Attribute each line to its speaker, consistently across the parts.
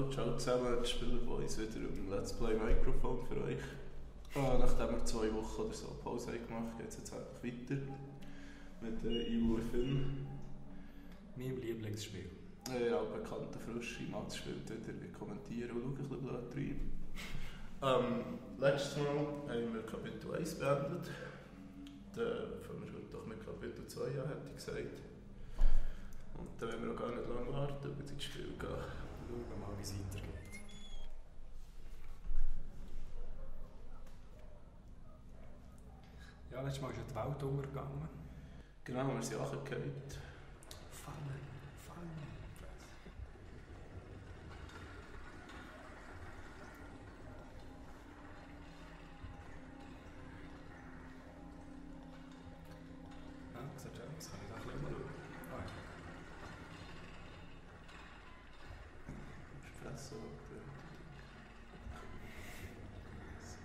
Speaker 1: ciao zusammen, die Spieler Boys wieder im Let's Play Mikrofon für euch. Nachdem wir 2 Wochen oder so Pause haben gemacht, geht es jetzt einfach weiter mit Ivo und Finn.
Speaker 2: Meinem Lieblingsspiel.
Speaker 1: Ja, bekannter Frische, Mats spielt wieder, wir kommentieren und schauen ein bisschen rein. Letztes Mal haben wir Kapitel 1 beendet. Dann fangen wir heute doch mit Kapitel 2 an, hätte ich gesagt. Und dann wollen wir auch gar nicht lange warten, ob wir ins Spiel gehen.
Speaker 2: Schauen wir mal, wie es weitergeht. Ja, letztes Mal ist ja die Welt untergegangen.
Speaker 1: Genau, wir sind angefallen.
Speaker 2: Fallen. Ja, sieht schön aus. Kann ich da ein bisschen schauen? Ah, ja.
Speaker 1: Espresso.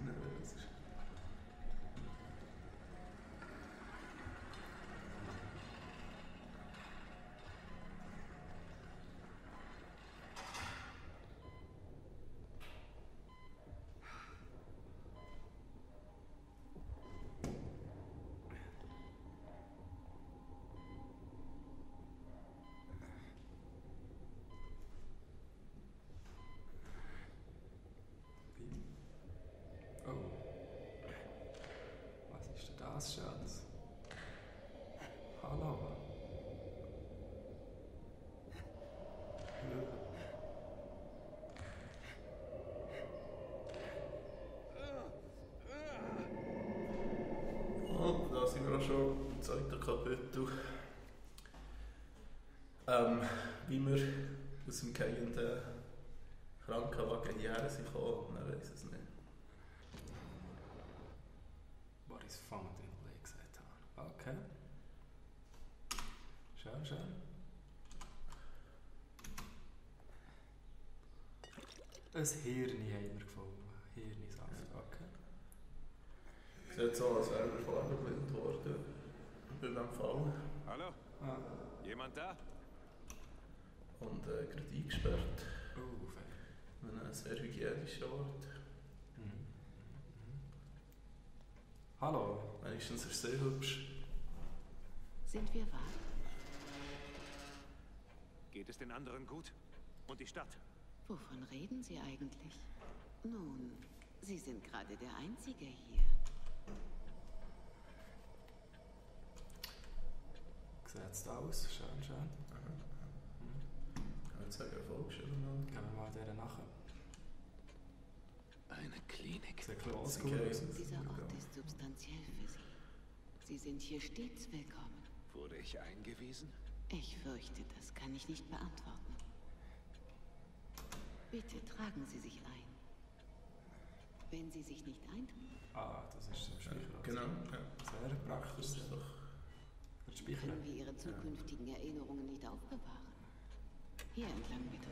Speaker 1: Nervös.
Speaker 2: Oh. Was ist denn das, Schatz? Hallo.
Speaker 1: Und da sind wir auch schon im 2. Kapitel. Wie wir aus dem gehenden Krankenwagen hierher sind gekommen, man weiss es nicht.
Speaker 2: What is found in Lakeside Town? Okay. Schön. Ein Hirn haben wir gefunden. Hirnsaft, okay.
Speaker 1: Sieht so, als wären wir farbenblind worden. Bei diesem Fall.
Speaker 3: Hallo?
Speaker 2: Ah.
Speaker 3: Jemand da?
Speaker 1: Und gerade eingesperrt.
Speaker 2: Oh, fair.
Speaker 1: An einem sehr hygienischen Ort.
Speaker 2: Hallo.
Speaker 1: Wenigstens ist es sehr hübsch.
Speaker 4: Sind wir wahr?
Speaker 3: Geht es den anderen gut? Und die Stadt?
Speaker 4: Wovon reden Sie eigentlich? Nun, Sie sind gerade der Einzige hier.
Speaker 2: Sieht's aus? Schön.
Speaker 1: Ich würde sagen, Erfolgsschule mal.
Speaker 2: Gehen wir mal dieser nachher.
Speaker 3: Eine Klinik.
Speaker 2: Sieht ein bisschen oldschool aus.
Speaker 4: Dieser Ort ist substanziell für Sie. Sie sind hier stets willkommen.
Speaker 3: Wurde ich eingewiesen?
Speaker 4: Ich fürchte, das kann ich nicht beantworten. Bitte tragen Sie sich ein. Wenn Sie sich nicht eintun,
Speaker 2: Ah, das ist zum Speichern.
Speaker 1: Genau, ja.
Speaker 2: Sehr praktisch.
Speaker 1: Das ist doch...
Speaker 2: Für das Speichern.
Speaker 4: können wir Ihre zukünftigen Erinnerungen nicht aufbewahren. Hier entlang bitte.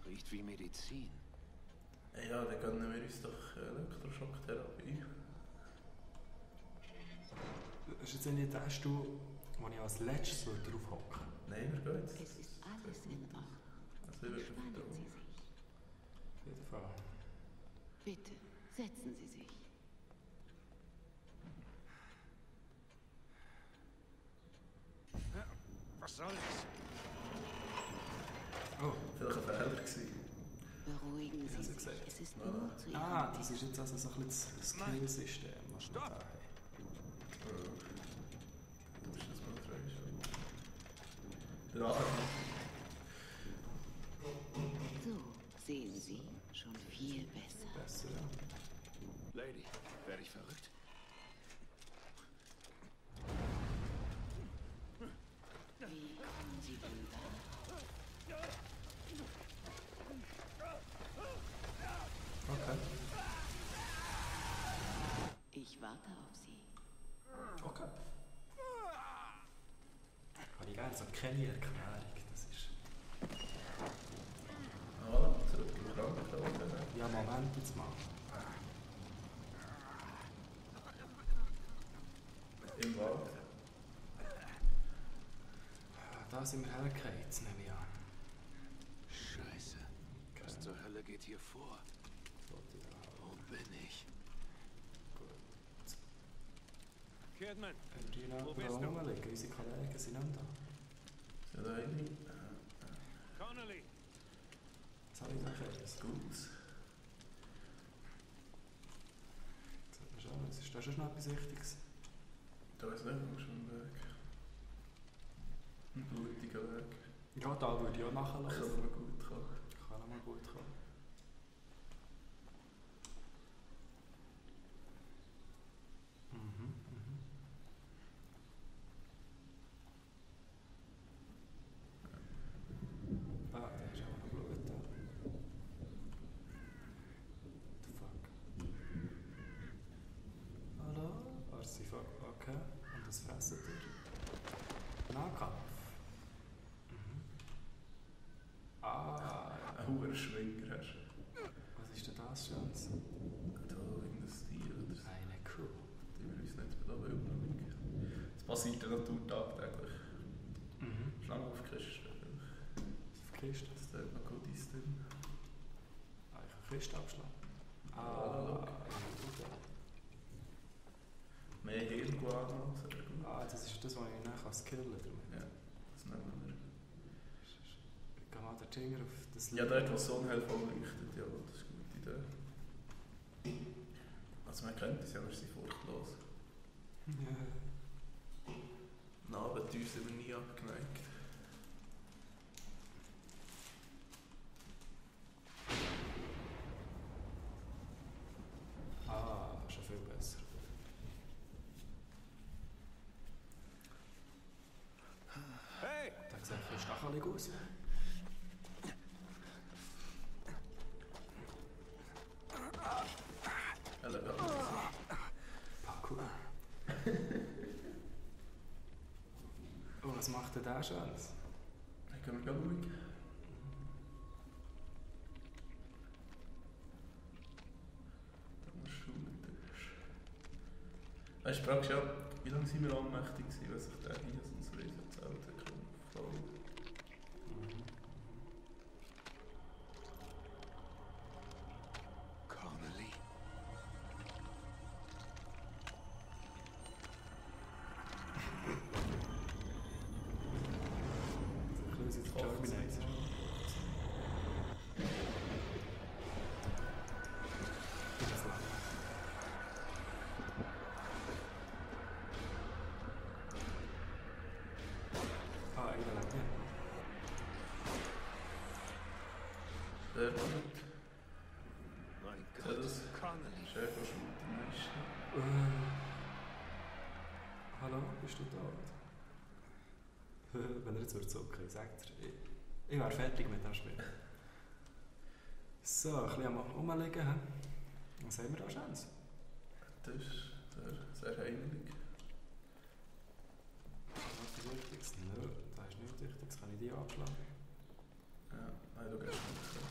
Speaker 3: Riecht wie Medizin.
Speaker 1: Ja, dann gönnen wir uns doch Elektroschocktherapie.
Speaker 2: Das ist jetzt nicht der Stuhl, wo ich als letztes drauf hocke.
Speaker 1: Nein, wir gehen jetzt.
Speaker 4: Es ist alles in Ordnung.
Speaker 1: Also ich würde
Speaker 4: Entspannen
Speaker 1: vertrauen.
Speaker 4: Sie sich.
Speaker 2: Auf jeden Fall.
Speaker 4: Bitte, setzen Sie sich.
Speaker 3: Was soll das?
Speaker 2: Oh.
Speaker 1: Vielleicht ein Fehler gewesen.
Speaker 4: Beruhigen
Speaker 2: Ja,
Speaker 4: Sie
Speaker 2: so
Speaker 4: sich.
Speaker 2: gesagt.
Speaker 4: Es ist nur zu Ihrem
Speaker 2: Ah, das ist jetzt also so ein bisschen das Skill-System, was wir da haben.
Speaker 1: Du musst das mal freistellen. Der Arm.
Speaker 4: So, sehen Sie, schon viel besser.
Speaker 2: Besser, ja.
Speaker 3: Lady, werde ich verrückt?
Speaker 4: Wie kommen Sie denn da?
Speaker 2: Okay.
Speaker 4: Ich warte auf Sie.
Speaker 2: Okay. Habe ich gerne so keine Erklärung, das ist...
Speaker 1: Ah, zurück im Krankenhaus.
Speaker 2: Ja, Moment jetzt mal.
Speaker 1: Im Wald.
Speaker 2: da sind wir hergefallen, nehme ich an.
Speaker 3: Scheiße. Was zur Hölle geht hier vor? Wo bin ich? Kidman,
Speaker 2: Regina,
Speaker 3: Wo bist du?
Speaker 2: rumliegen? Unsere Kollegen sind nicht da.
Speaker 1: Ist ja da eine?
Speaker 3: Connolly!
Speaker 2: Was habe ich da Schönes?
Speaker 1: Gut.
Speaker 2: Sieht man schon, es ist da schon noch etwas Wichtiges.
Speaker 1: Da ist nicht noch schon ein Weg. Ein blutiger Weg.
Speaker 2: Ja, da würde ich auch
Speaker 1: Kann
Speaker 2: nachlaufen.
Speaker 1: man gut kommen.
Speaker 2: Kann auch mal gut kommen. Mhm. Ah, da ist auch noch Blut da. The fuck? Hallo? Arsifuck, okay. Und das fressen ihr? Nahkampf. Ah,
Speaker 1: Ein hoher Schwinger hast du.
Speaker 2: was ist denn das Schönes?
Speaker 1: Da irgendein Stil oder so.
Speaker 2: Eine Kuh.
Speaker 1: Die wir uns nicht da wild liegen. Das passiert in der Natur tagtäglich. Schlange auf die Kiste.
Speaker 2: Auf die Kiste.
Speaker 1: Das ist dort noch Goodies drin.
Speaker 2: Ah, ich kann Kiste abschlagen.
Speaker 1: Ah, mehr Hirnguano, sehr gut.
Speaker 2: Ah, das ist das, was ich nachher skillen kann.
Speaker 1: Ja, das nehmen wir.
Speaker 2: Ich kann mal den Finger auf das
Speaker 1: Ja, dort, wo Sonnenhelfer leuchtet, ja, das ist eine gute Idee. Also man kennt das ja, wir sind furchtlos.
Speaker 2: Ja.
Speaker 1: Nabenteuer sind wir nie abgeneigt.
Speaker 2: Ah, schon viel besser.
Speaker 3: Hey!
Speaker 2: Da sieht viel stachelig aus.
Speaker 1: Elegant.
Speaker 2: Parkour. Oh, was macht denn der Schönes?
Speaker 1: Dann können wir schauen. Da musst du schauen. Weißt du, fragst ja, wie lange sind wir ohnmächtig gewesen, wenn sich der hier so ein riesen Zelt hat gefallen.
Speaker 3: Connolly?
Speaker 2: Ein bisschen wie Terminator. Das lang. Ah, ich will nicht.
Speaker 1: Sehr gut.
Speaker 3: Mein
Speaker 1: Ja,
Speaker 3: Gott,
Speaker 1: das-
Speaker 3: Connolly.
Speaker 1: Schön verschwunden, Menschen.
Speaker 2: Hallo, bist du da? Wenn er jetzt wird zucken, sagt er. Ich wäre fertig mit dem Spiel. So, ein bisschen am Rumliegen. He? Was haben wir da Chance?
Speaker 1: Das ist sehr heimelig.
Speaker 2: Was ist Wichtiges? Nö, da ist nichts Wichtiges. Kann ich die abschlagen?
Speaker 1: Ja, nein, du gehst nicht.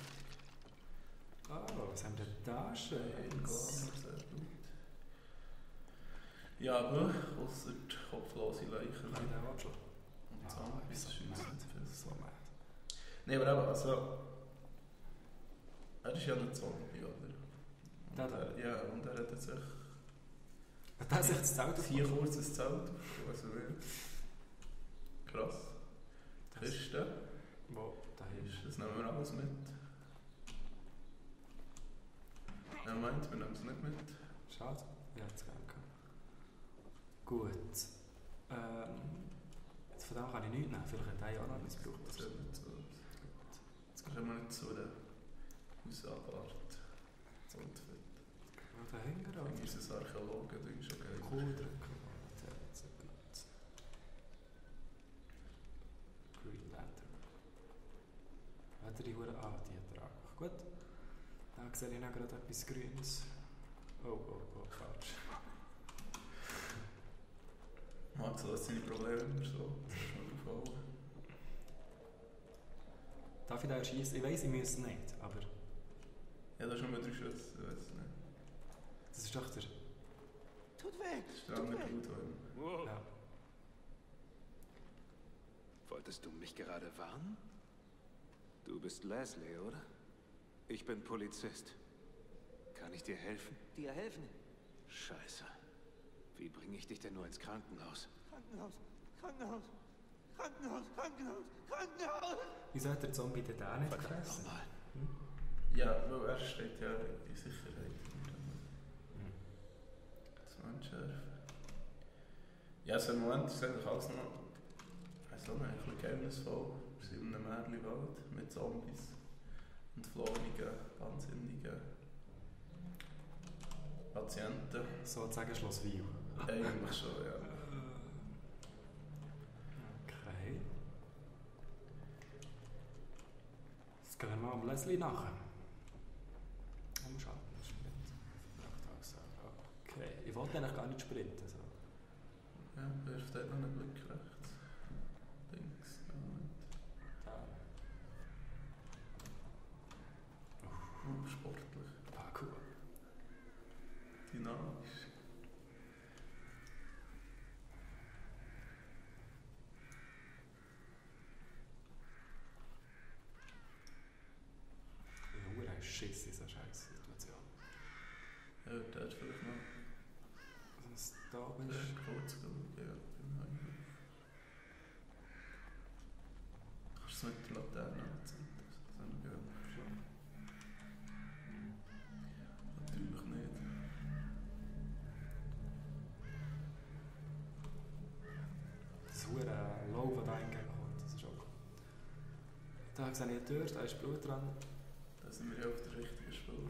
Speaker 2: Ah, was haben wir denn da Schönes?
Speaker 1: Sehr gut. Ja, aber ausser die kopflose Leichen
Speaker 2: Kann ich den auch abschlagen?
Speaker 1: und
Speaker 2: Ah,
Speaker 1: Zombies
Speaker 2: so
Speaker 1: schiessen
Speaker 2: mad.
Speaker 1: nicht fest.
Speaker 2: So mad.
Speaker 1: Nein, aber eben, also... Er ist ja ein Zombie, oder? Und
Speaker 2: Der da?
Speaker 1: ja, und er hat jetzt sich
Speaker 2: Hat der sich das Zelt
Speaker 1: hier
Speaker 2: aufgemacht?
Speaker 1: kurz ein Zelt aufgebaut, also nicht. Krass. Die Kiste
Speaker 2: Wo? Da
Speaker 1: ist, das nehmen wir alles mit. Er meint, wir nehmen es nicht mit.
Speaker 2: Schade. Ja, jetzt gerne gehabt. Gut. Jetzt von dem kann ich nichts nehmen. Vielleicht hat er ja auch noch missbraucht.
Speaker 1: Das ist nicht so. Jetzt kommen wir nicht zu der Hausabart. Und
Speaker 2: Ja, da hängen wir
Speaker 1: für uns als Archäologen, das ist schon geil.
Speaker 2: Cool drücken. Sehr gut. Green Lantern. Hat er die Hure? Ah, die hat er auch. Gut. Da sehe ich noch gerade etwas Grünes. Oh, falsch.
Speaker 1: Max hat seine Probleme immer so. Das ist mir gefallen.
Speaker 2: Darf ich da erschießen? Ich weiss, ich muss nicht, aber
Speaker 1: Ja, da ist nur 3 Schüsse, ich weiß es nicht.
Speaker 2: das ist doch der...
Speaker 3: Tut weh!
Speaker 1: Das ist der andere Blut, der
Speaker 3: Wow,
Speaker 2: Ja.
Speaker 3: voll Wolltest du mich gerade warnen? Du bist Leslie, oder? Ich bin Polizist. Kann ich dir helfen?
Speaker 5: Dir helfen?
Speaker 3: Scheiße. Wie bringe ich dich denn nur ins Krankenhaus?
Speaker 5: Krankenhaus, Krankenhaus, Krankenhaus, Krankenhaus, Krankenhaus!
Speaker 2: Wieso hat der Zombie denn da nicht
Speaker 3: Verdammt
Speaker 2: gefressen?
Speaker 3: nochmal.
Speaker 1: Ja, weil er steht ja in Sicherheit. Das Menschenschärfe. Ja, so im Moment ist eigentlich alles noch so ein bisschen geheimnisvoll. Wir sind in einem Märchenwald mit Zombies und verlorenen, wahnsinnigen Patienten.
Speaker 2: Sozusagen Schloss Wil.
Speaker 1: Eigentlich schon, ja.
Speaker 2: Okay. Jetzt gehen wir mal am Leslie nachher. Umschauen. Okay, ich wollte eigentlich gar nicht sprinten. So.
Speaker 1: Ja, wirft dort noch einen Blick rechts. Links,
Speaker 2: Da.
Speaker 1: sportlich,
Speaker 2: Parkour.
Speaker 1: dynamisch.
Speaker 2: Ich habe Schiss in so einer scheiß Situation.
Speaker 1: Ja, der hat vielleicht noch
Speaker 2: Was da bist.
Speaker 1: kurz geschaut, ja, beim Heimweg. Kannst du es mit der Laterne anzünden? Ja, schon. Natürlich nicht.
Speaker 2: Das hure Low, das da entgegenkommt, das ist auch. Da sehe ich eine Tür, da ist Blut dran.
Speaker 1: Da sind wir ja auf der richtigen Spur.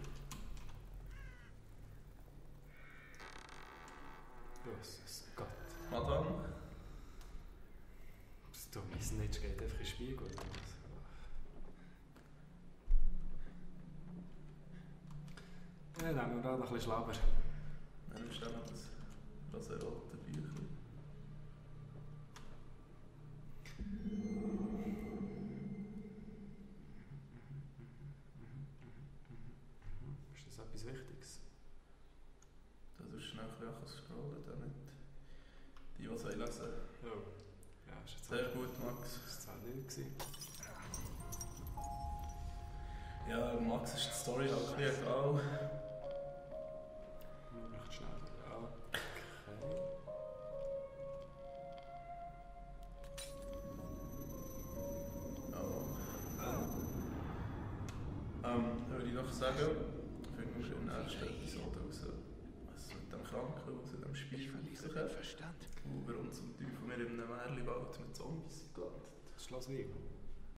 Speaker 2: Jesus Gott.
Speaker 1: Madame?
Speaker 2: Das dumme Snitch geht einfach in den Spiegel. Ja, dann nehmen wir gerade noch ein bisschen Schlabber.
Speaker 1: Dann ist auch noch das rosarote Büchlein.
Speaker 2: Ist das etwas Wichtiges?
Speaker 1: Da tust du schnell ein bisschen scrollen, da nicht. Die es lesen wollen.
Speaker 2: Oh. Ja, ist jetzt
Speaker 1: Sehr gut, Max.
Speaker 2: Das war nicht gewesen.
Speaker 1: Ja, Max ist die Story halt ein bisschen egal.
Speaker 2: Recht schnell. Ja. Okay.
Speaker 1: Würde ich noch sagen, finden wir in der nächsten Episode raus, was mit dem Kranken, was in dem Spiel
Speaker 3: Ich verliere den
Speaker 1: rauskommt.
Speaker 3: Verstand.
Speaker 1: Wo wir uns zum Teufel in einem Märchenwald mit Zombies sind gelandet.
Speaker 2: Das Schloss Wil.